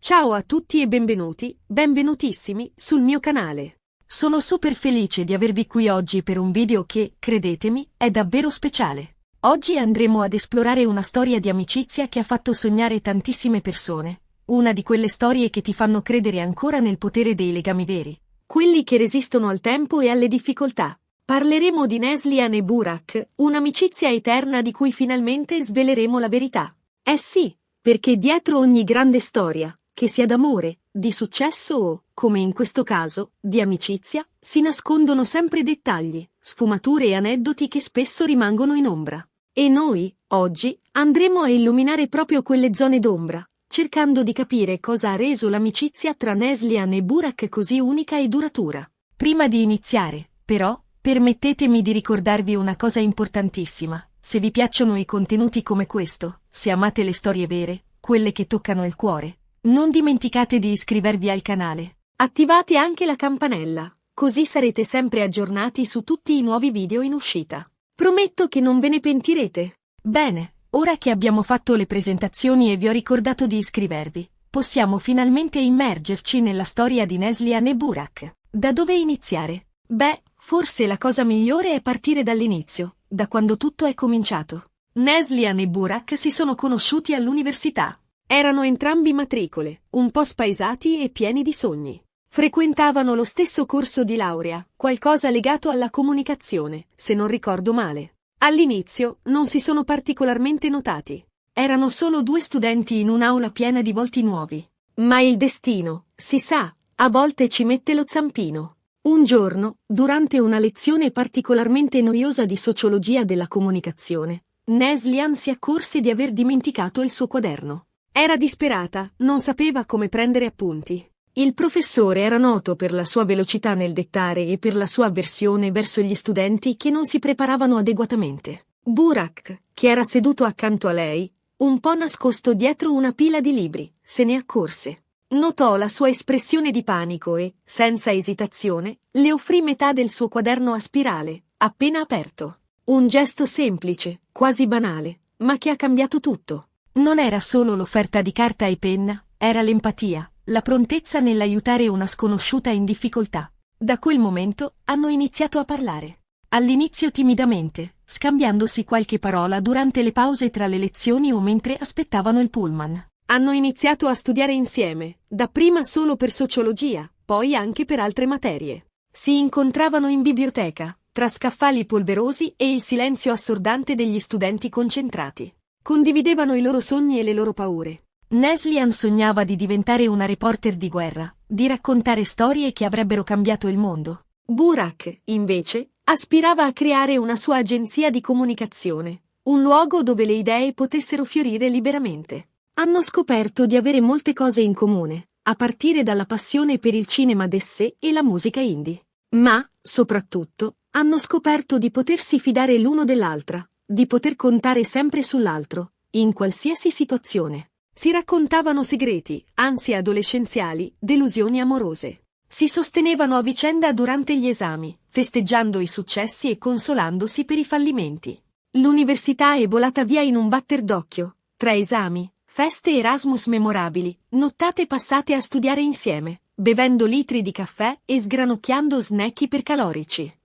Ciao a tutti e benvenutissimi sul mio canale. Sono super felice di avervi qui oggi per un video che, credetemi, è davvero speciale. Oggi andremo ad esplorare una storia di amicizia che ha fatto sognare tantissime persone. Una di quelle storie che ti fanno credere ancora nel potere dei legami veri. Quelli che resistono al tempo e alle difficoltà. Parleremo di Neslihan e Burak, un'amicizia eterna di cui finalmente sveleremo la verità. Eh sì, perché dietro ogni grande storia, che sia d'amore, di successo o, come in questo caso, di amicizia, si nascondono sempre dettagli, sfumature e aneddoti che spesso rimangono in ombra. E noi, oggi, andremo a illuminare proprio quelle zone d'ombra, cercando di capire cosa ha reso l'amicizia tra Neslihan e Burak così unica e duratura. Prima di iniziare, però, permettetemi di ricordarvi una cosa importantissima. Se vi piacciono i contenuti come questo, se amate le storie vere, quelle che toccano il cuore, non dimenticate di iscrivervi al canale. Attivate anche la campanella, così sarete sempre aggiornati su tutti i nuovi video in uscita. Prometto che non ve ne pentirete. Bene, ora che abbiamo fatto le presentazioni e vi ho ricordato di iscrivervi, possiamo finalmente immergerci nella storia di Neslihan e Burak. Da dove iniziare? Beh, forse la cosa migliore è partire dall'inizio, da quando tutto è cominciato. Neslihan e Burak si sono conosciuti all'università. Erano entrambi matricole, un po' spaesati e pieni di sogni. Frequentavano lo stesso corso di laurea, qualcosa legato alla comunicazione, se non ricordo male. All'inizio non si sono particolarmente notati. Erano solo due studenti in un'aula piena di volti nuovi. Ma il destino, si sa, a volte ci mette lo zampino. Un giorno, durante una lezione particolarmente noiosa di sociologia della comunicazione, Neslihan si accorse di aver dimenticato il suo quaderno. Era disperata, non sapeva come prendere appunti. Il professore era noto per la sua velocità nel dettare e per la sua avversione verso gli studenti che non si preparavano adeguatamente. Burak, che era seduto accanto a lei, un po' nascosto dietro una pila di libri, se ne accorse. Notò la sua espressione di panico e, senza esitazione, le offrì metà del suo quaderno a spirale, appena aperto. Un gesto semplice, quasi banale, ma che ha cambiato tutto. Non era solo l'offerta di carta e penna, era l'empatia, la prontezza nell'aiutare una sconosciuta in difficoltà. Da quel momento hanno iniziato a parlare. All'inizio timidamente, scambiandosi qualche parola durante le pause tra le lezioni o mentre aspettavano il pullman. Hanno iniziato a studiare insieme, dapprima solo per sociologia, poi anche per altre materie. Si incontravano in biblioteca, tra scaffali polverosi e il silenzio assordante degli studenti concentrati. Condividevano i loro sogni e le loro paure. Neslihan sognava di diventare una reporter di guerra, di raccontare storie che avrebbero cambiato il mondo. Burak, invece, aspirava a creare una sua agenzia di comunicazione, un luogo dove le idee potessero fiorire liberamente. Hanno scoperto di avere molte cose in comune, a partire dalla passione per il cinema d'essè e la musica indie. Ma, soprattutto, hanno scoperto di potersi fidare l'uno dell'altra, di poter contare sempre sull'altro, in qualsiasi situazione. Si raccontavano segreti, ansie adolescenziali, delusioni amorose. Si sostenevano a vicenda durante gli esami, festeggiando i successi e consolandosi per i fallimenti. L'università è volata via in un batter d'occhio, tra esami, feste Erasmus memorabili, nottate passate a studiare insieme, bevendo litri di caffè e sgranocchiando snack ipercalorici.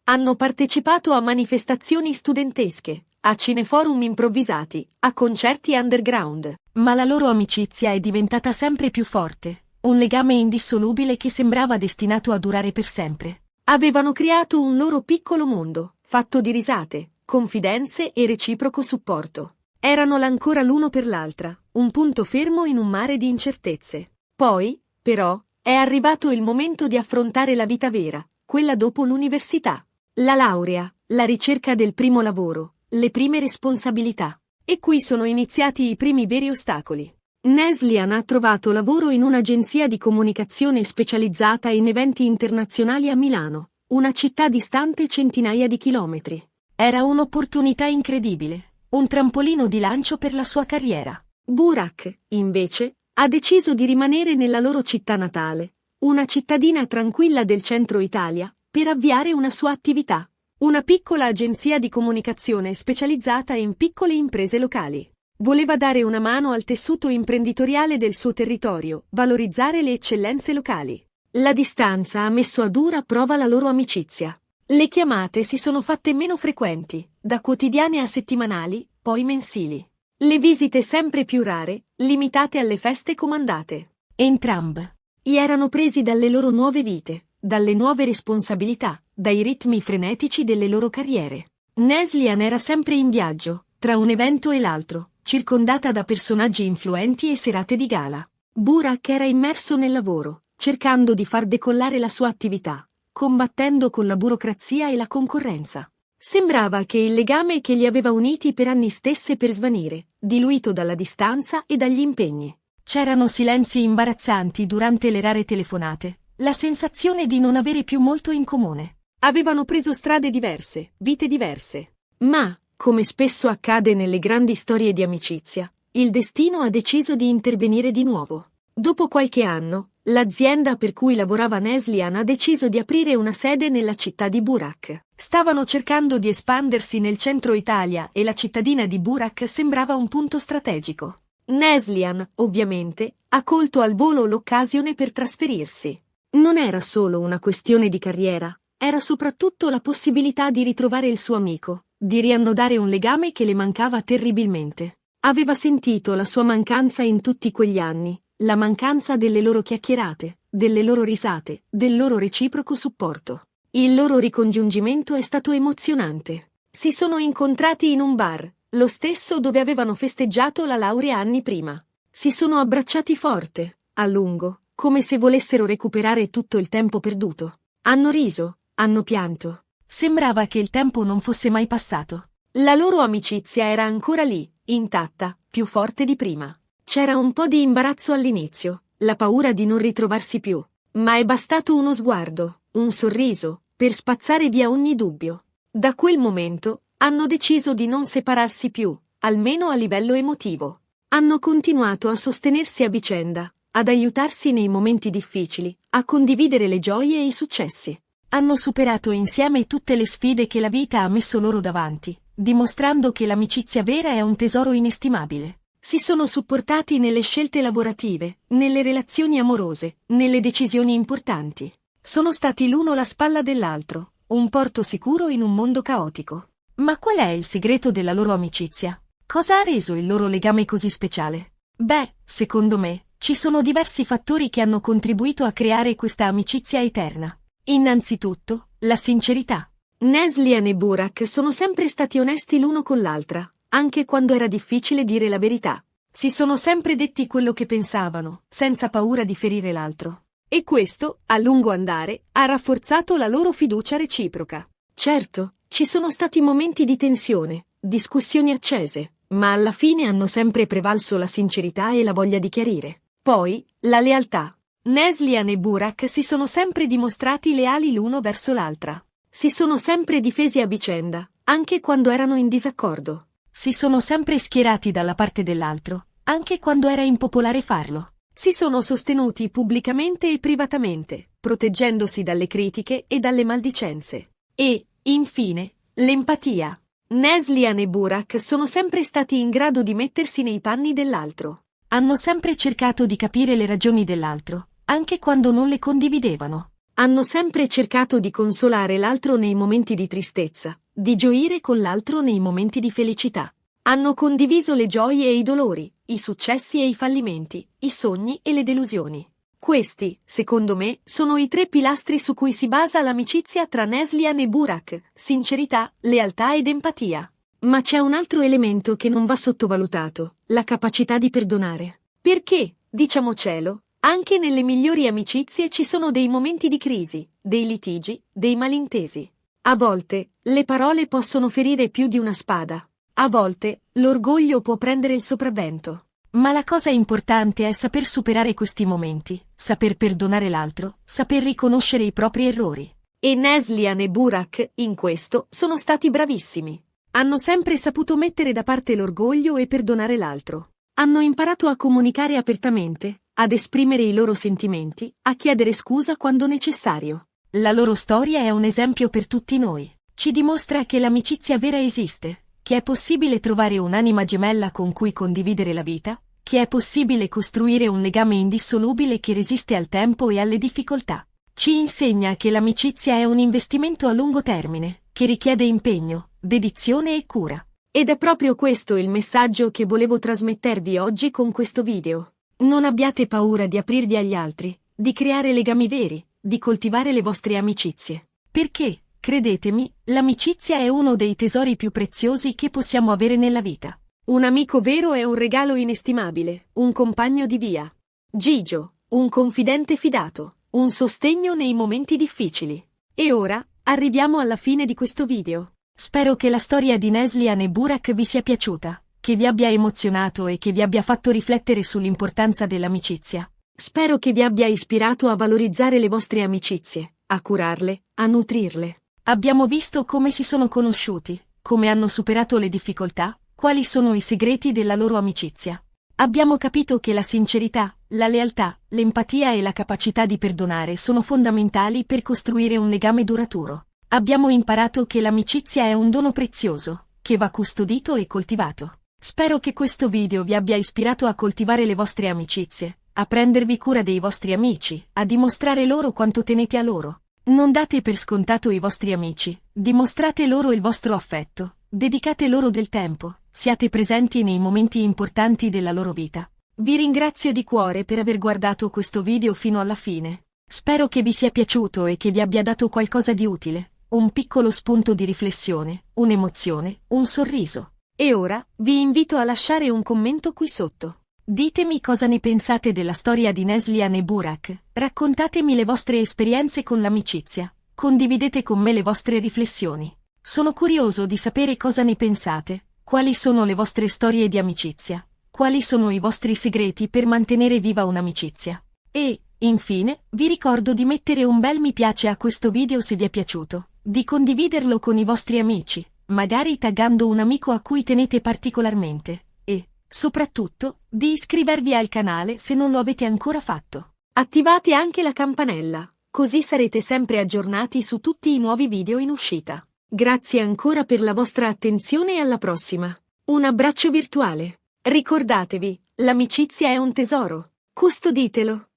Hanno partecipato a manifestazioni studentesche, a cineforum improvvisati, a concerti underground. Ma la loro amicizia è diventata sempre più forte, un legame indissolubile che sembrava destinato a durare per sempre. Avevano creato un loro piccolo mondo, fatto di risate, confidenze e reciproco supporto. Erano l'ancora l'uno per l'altra, un punto fermo in un mare di incertezze. Poi, però, è arrivato il momento di affrontare la vita vera, quella dopo l'università. La laurea, la ricerca del primo lavoro, le prime responsabilità. E qui sono iniziati i primi veri ostacoli. Neslihan ha trovato lavoro in un'agenzia di comunicazione specializzata in eventi internazionali a Milano, una città distante centinaia di chilometri. Era un'opportunità incredibile, un trampolino di lancio per la sua carriera. Burak, invece, ha deciso di rimanere nella loro città natale, una cittadina tranquilla del centro Italia, per avviare una sua attività. Una piccola agenzia di comunicazione specializzata in piccole imprese locali. Voleva dare una mano al tessuto imprenditoriale del suo territorio, valorizzare le eccellenze locali. La distanza ha messo a dura prova la loro amicizia. Le chiamate si sono fatte meno frequenti, da quotidiane a settimanali, poi mensili. Le visite sempre più rare, limitate alle feste comandate. Entrambi erano presi dalle loro nuove vite, dalle nuove responsabilità, dai ritmi frenetici delle loro carriere. Neslihan era sempre in viaggio, tra un evento e l'altro, circondata da personaggi influenti e serate di gala. Burak era immerso nel lavoro, cercando di far decollare la sua attività, combattendo con la burocrazia e la concorrenza. Sembrava che il legame che li aveva uniti per anni stesse per svanire, diluito dalla distanza e dagli impegni. C'erano silenzi imbarazzanti durante le rare telefonate, la sensazione di non avere più molto in comune. Avevano preso strade diverse, vite diverse. Ma, come spesso accade nelle grandi storie di amicizia, il destino ha deciso di intervenire di nuovo. Dopo qualche anno, l'azienda per cui lavorava Neslihan ha deciso di aprire una sede nella città di Burak. Stavano cercando di espandersi nel centro Italia e la cittadina di Burak sembrava un punto strategico. Neslihan, ovviamente, ha colto al volo l'occasione per trasferirsi. Non era solo una questione di carriera, era soprattutto la possibilità di ritrovare il suo amico, di riannodare un legame che le mancava terribilmente. Aveva sentito la sua mancanza in tutti quegli anni, la mancanza delle loro chiacchierate, delle loro risate, del loro reciproco supporto. Il loro ricongiungimento è stato emozionante. Si sono incontrati in un bar, lo stesso dove avevano festeggiato la laurea anni prima. Si sono abbracciati forte, a lungo, come se volessero recuperare tutto il tempo perduto. Hanno riso, hanno pianto. Sembrava che il tempo non fosse mai passato. La loro amicizia era ancora lì, intatta, più forte di prima. C'era un po' di imbarazzo all'inizio, la paura di non ritrovarsi più. Ma è bastato uno sguardo, un sorriso, per spazzare via ogni dubbio. Da quel momento, hanno deciso di non separarsi più, almeno a livello emotivo. Hanno continuato a sostenersi a vicenda, ad aiutarsi nei momenti difficili, a condividere le gioie e i successi. Hanno superato insieme tutte le sfide che la vita ha messo loro davanti, dimostrando che l'amicizia vera è un tesoro inestimabile. Si sono supportati nelle scelte lavorative, nelle relazioni amorose, nelle decisioni importanti. Sono stati l'uno la spalla dell'altro, un porto sicuro in un mondo caotico. Ma qual è il segreto della loro amicizia? Cosa ha reso il loro legame così speciale? Beh, secondo me, ci sono diversi fattori che hanno contribuito a creare questa amicizia eterna. Innanzitutto, la sincerità. Neslihan e Burak sono sempre stati onesti l'uno con l'altra, anche quando era difficile dire la verità. Si sono sempre detti quello che pensavano, senza paura di ferire l'altro. E questo, a lungo andare, ha rafforzato la loro fiducia reciproca. Certo, ci sono stati momenti di tensione, discussioni accese, ma alla fine hanno sempre prevalso la sincerità e la voglia di chiarire. Poi, la lealtà. Neslihan e Burak si sono sempre dimostrati leali l'uno verso l'altra. Si sono sempre difesi a vicenda, anche quando erano in disaccordo. Si sono sempre schierati dalla parte dell'altro, anche quando era impopolare farlo. Si sono sostenuti pubblicamente e privatamente, proteggendosi dalle critiche e dalle maldicenze. E, infine, l'empatia. Neslihan e Burak sono sempre stati in grado di mettersi nei panni dell'altro. Hanno sempre cercato di capire le ragioni dell'altro, anche quando non le condividevano. Hanno sempre cercato di consolare l'altro nei momenti di tristezza, di gioire con l'altro nei momenti di felicità. Hanno condiviso le gioie e i dolori, i successi e i fallimenti, i sogni e le delusioni. Questi, secondo me, sono i 3 pilastri su cui si basa l'amicizia tra Neslihan e Burak: sincerità, lealtà ed empatia. Ma c'è un altro elemento che non va sottovalutato: la capacità di perdonare. Perché, diciamocelo, anche nelle migliori amicizie ci sono dei momenti di crisi, dei litigi, dei malintesi. A volte, le parole possono ferire più di una spada. A volte, l'orgoglio può prendere il sopravvento. Ma la cosa importante è saper superare questi momenti, saper perdonare l'altro, saper riconoscere i propri errori. E Neslihan e Burak, in questo, sono stati bravissimi. Hanno sempre saputo mettere da parte l'orgoglio e perdonare l'altro. Hanno imparato a comunicare apertamente, ad esprimere i loro sentimenti, a chiedere scusa quando necessario. La loro storia è un esempio per tutti noi. Ci dimostra che l'amicizia vera esiste, che è possibile trovare un'anima gemella con cui condividere la vita, che è possibile costruire un legame indissolubile che resiste al tempo e alle difficoltà. Ci insegna che l'amicizia è un investimento a lungo termine, che richiede impegno, dedizione e cura. Ed è proprio questo il messaggio che volevo trasmettervi oggi con questo video. Non abbiate paura di aprirvi agli altri, di creare legami veri, di coltivare le vostre amicizie. Perché, credetemi, l'amicizia è uno dei tesori più preziosi che possiamo avere nella vita. Un amico vero è un regalo inestimabile, un compagno di via. Gigio, un confidente fidato, un sostegno nei momenti difficili. E ora, arriviamo alla fine di questo video. Spero che la storia di Neslihan e Burak vi sia piaciuta, che vi abbia emozionato e che vi abbia fatto riflettere sull'importanza dell'amicizia. Spero che vi abbia ispirato a valorizzare le vostre amicizie, a curarle, a nutrirle. Abbiamo visto come si sono conosciuti, come hanno superato le difficoltà, quali sono i segreti della loro amicizia. Abbiamo capito che la sincerità, la lealtà, l'empatia e la capacità di perdonare sono fondamentali per costruire un legame duraturo. Abbiamo imparato che l'amicizia è un dono prezioso, che va custodito e coltivato. Spero che questo video vi abbia ispirato a coltivare le vostre amicizie, a prendervi cura dei vostri amici, a dimostrare loro quanto tenete a loro. Non date per scontato i vostri amici, dimostrate loro il vostro affetto, dedicate loro del tempo, siate presenti nei momenti importanti della loro vita. Vi ringrazio di cuore per aver guardato questo video fino alla fine. Spero che vi sia piaciuto e che vi abbia dato qualcosa di utile, un piccolo spunto di riflessione, un'emozione, un sorriso. E ora, vi invito a lasciare un commento qui sotto. Ditemi cosa ne pensate della storia di Neslihan e Burak, raccontatemi le vostre esperienze con l'amicizia, condividete con me le vostre riflessioni. Sono curioso di sapere cosa ne pensate, quali sono le vostre storie di amicizia, quali sono i vostri segreti per mantenere viva un'amicizia. E, infine, vi ricordo di mettere un bel mi piace a questo video se vi è piaciuto, di condividerlo con i vostri amici, magari taggando un amico a cui tenete particolarmente, e, soprattutto, di iscrivervi al canale se non lo avete ancora fatto. Attivate anche la campanella, così sarete sempre aggiornati su tutti i nuovi video in uscita. Grazie ancora per la vostra attenzione e alla prossima. Un abbraccio virtuale. Ricordatevi, l'amicizia è un tesoro. Custoditelo.